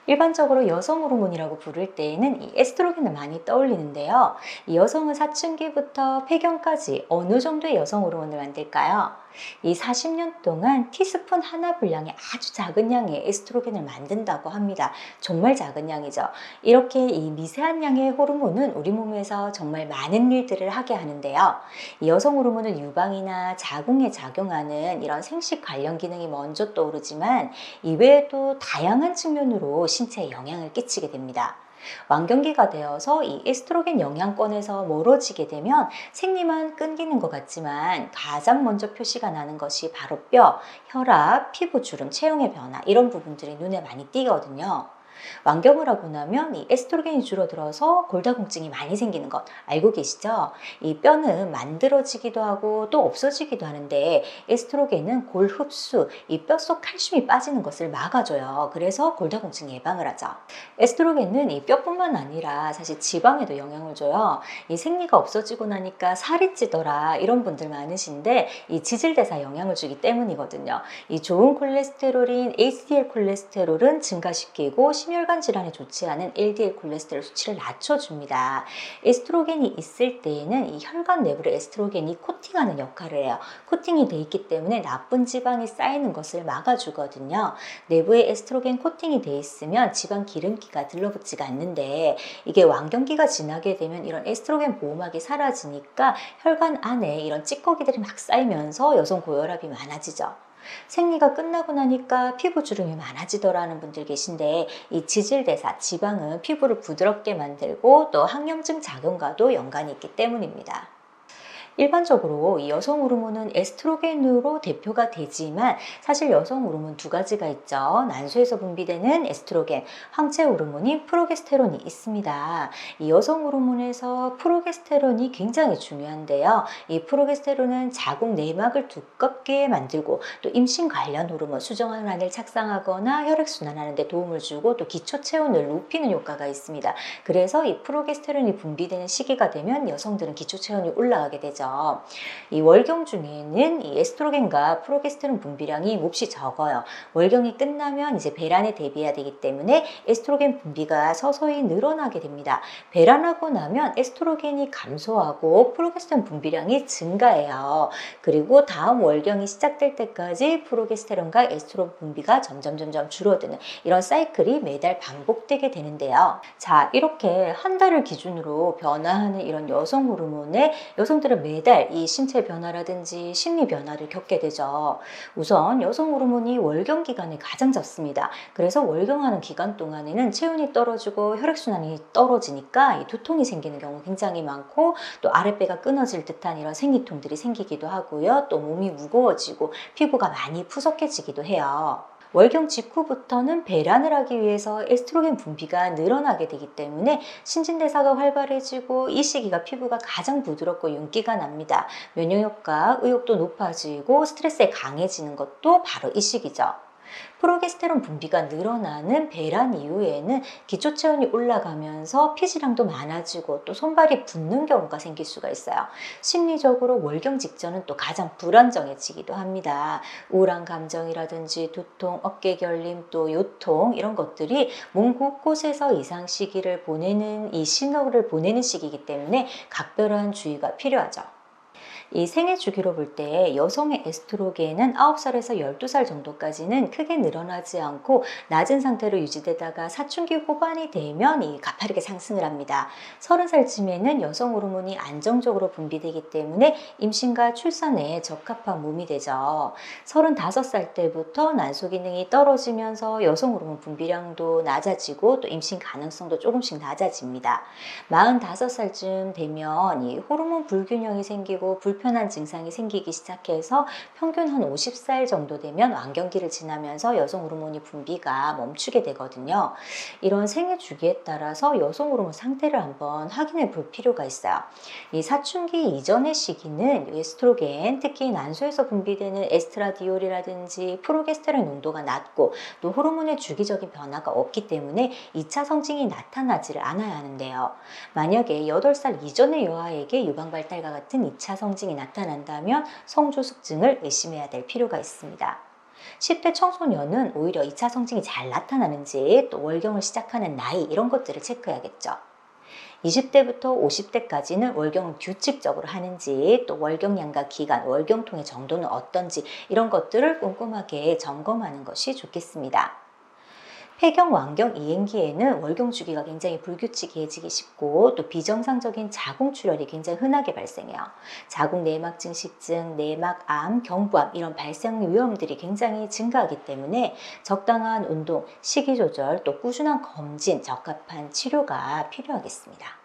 일반적으로 여성 호르몬이라고 부를 때에는 이 에스트로겐을 많이 떠올리는데요. 이 여성은 사춘기부터 폐경까지 어느 정도의 여성 호르몬을 만들까요? 이 40년 동안 티스푼 하나 분량의 아주 작은 양의 에스트로겐을 만든다고 합니다. 정말 작은 양이죠. 이렇게 이 미세한 양의 호르몬은 우리 몸에서 정말 많은 일들을 하게 하는데요. 이 여성 호르몬은 유방이나 자궁에 작용하는 이런 생식 관련 기능이 먼저 떠오르지만 이외에도 다양한 측면으로 신체에 영향을 끼치게 됩니다. 완경기가 되어서 이 에스트로겐 영향권에서 멀어지게 되면 생리만 끊기는 것 같지만 가장 먼저 표시가 나는 것이 바로 뼈, 혈압, 피부 주름, 체형의 변화 이런 부분들이 눈에 많이 띄거든요. 완경을 하고 나면 이 에스트로겐이 줄어들어서 골다공증이 많이 생기는 것 알고 계시죠? 이 뼈는 만들어지기도 하고 또 없어지기도 하는데 에스트로겐은 골 흡수, 이 뼛속 칼슘이 빠지는 것을 막아줘요. 그래서 골다공증 예방을 하죠. 에스트로겐은 이 뼈뿐만 아니라 사실 지방에도 영향을 줘요. 이 생리가 없어지고 나니까 살이 찌더라 이런 분들 많으신데 이 지질대사 영향을 주기 때문이거든요. 이 좋은 콜레스테롤인 HDL 콜레스테롤은 증가시키고 심혈관 질환에 좋지 않은 LDL 콜레스테롤 수치를 낮춰줍니다. 에스트로겐이 있을 때에는 이 혈관 내부를 에스트로겐이 코팅하는 역할을 해요. 코팅이 돼 있기 때문에 나쁜 지방이 쌓이는 것을 막아주거든요. 내부에 에스트로겐 코팅이 돼 있으면 지방 기름기가 들러붙지가 않는데 이게 완경기가 지나게 되면 이런 에스트로겐 보호막이 사라지니까 혈관 안에 이런 찌꺼기들이 막 쌓이면서 여성 고혈압이 많아지죠. 생리가 끝나고 나니까 피부 주름이 많아지더라는 분들 계신데 이 지질대사, 지방은 피부를 부드럽게 만들고 또 항염증 작용과도 연관이 있기 때문입니다. 일반적으로 이 여성 호르몬은 에스트로겐으로 대표가 되지만 사실 여성 호르몬 두 가지가 있죠. 난소에서 분비되는 에스트로겐, 황체 호르몬인 프로게스테론이 있습니다. 이 여성 호르몬에서 프로게스테론이 굉장히 중요한데요. 이 프로게스테론은 자궁 내막을 두껍게 만들고 또 임신 관련 호르몬, 수정항란을 착상하거나 혈액순환하는 데 도움을 주고 또 기초 체온을 높이는 효과가 있습니다. 그래서 이 프로게스테론이 분비되는 시기가 되면 여성들은 기초 체온이 올라가게 되죠. 이 월경 중에는 이 에스트로겐과 프로게스테론 분비량이 몹시 적어요. 월경이 끝나면 이제 배란에 대비해야 되기 때문에 에스트로겐 분비가 서서히 늘어나게 됩니다. 배란하고 나면 에스트로겐이 감소하고 프로게스테론 분비량이 증가해요. 그리고 다음 월경이 시작될 때까지 프로게스테론과 에스트로겐 분비가 점점 줄어드는 이런 사이클이 매달 반복되게 되는데요. 자, 이렇게 한 달을 기준으로 변화하는 이런 여성 호르몬에 여성들은 매달 이 신체 변화라든지 심리 변화를 겪게 되죠. 우선 여성 호르몬이 월경 기간에 가장 적습니다. 그래서 월경하는 기간 동안에는 체온이 떨어지고 혈액순환이 떨어지니까 이 두통이 생기는 경우 굉장히 많고 또 아랫배가 끊어질 듯한 이런 생리통들이 생기기도 하고요. 또 몸이 무거워지고 피부가 많이 푸석해지기도 해요. 월경 직후부터는 배란을 하기 위해서 에스트로겐 분비가 늘어나게 되기 때문에 신진대사가 활발해지고 이 시기가 피부가 가장 부드럽고 윤기가 납니다. 면역력과 의욕도 높아지고 스트레스에 강해지는 것도 바로 이 시기죠. 프로게스테론 분비가 늘어나는 배란 이후에는 기초 체온이 올라가면서 피지량도 많아지고 또 손발이 붓는 경우가 생길 수가 있어요. 심리적으로 월경 직전은 또 가장 불안정해지기도 합니다. 우울한 감정이라든지 두통, 어깨 결림, 또 요통 이런 것들이 몸 곳곳에서 이상 시기를 보내는 이 신호를 보내는 시기이기 때문에 각별한 주의가 필요하죠. 이 생애 주기로 볼 때 여성의 에스트로겐은 9살에서 12살 정도까지는 크게 늘어나지 않고 낮은 상태로 유지되다가 사춘기 후반이 되면 이 가파르게 상승을 합니다. 30살쯤에는 여성 호르몬이 안정적으로 분비되기 때문에 임신과 출산에 적합한 몸이 되죠. 35살 때부터 난소 기능이 떨어지면서 여성 호르몬 분비량도 낮아지고 또 임신 가능성도 조금씩 낮아집니다. 45살쯤 되면 이 호르몬 불균형이 생기고 불편한 증상이 생기기 시작해서 평균 한 50살 정도 되면 완경기를 지나면서 여성 호르몬이 분비가 멈추게 되거든요. 이런 생애 주기에 따라서 여성 호르몬 상태를 한번 확인해 볼 필요가 있어요. 이 사춘기 이전의 시기는 에스트로겐, 특히 난소에서 분비되는 에스트라디올이라든지 프로게스테론 농도가 낮고 또 호르몬의 주기적인 변화가 없기 때문에 2차 성징이 나타나지를 않아야 하는데요. 만약에 8살 이전의 여아에게 유방발달과 같은 2차 성징이 나타난다면 성조숙증을 의심해야 될 필요가 있습니다. 10대 청소년은 오히려 2차 성징이 잘 나타나는지, 또 월경을 시작하는 나이 이런 것들을 체크해야겠죠. 20대부터 50대까지는 월경을 규칙적으로 하는지, 또 월경량과 기간, 월경통의 정도는 어떤지 이런 것들을 꼼꼼하게 점검하는 것이 좋겠습니다. 폐경 완경 이행기에는 월경 주기가 굉장히 불규칙해지기 쉽고, 또 비정상적인 자궁출혈이 굉장히 흔하게 발생해요. 자궁 내막 증식증, 내막암, 경부암 이런 발생 위험들이 굉장히 증가하기 때문에 적당한 운동, 식이 조절, 또 꾸준한 검진, 적합한 치료가 필요하겠습니다.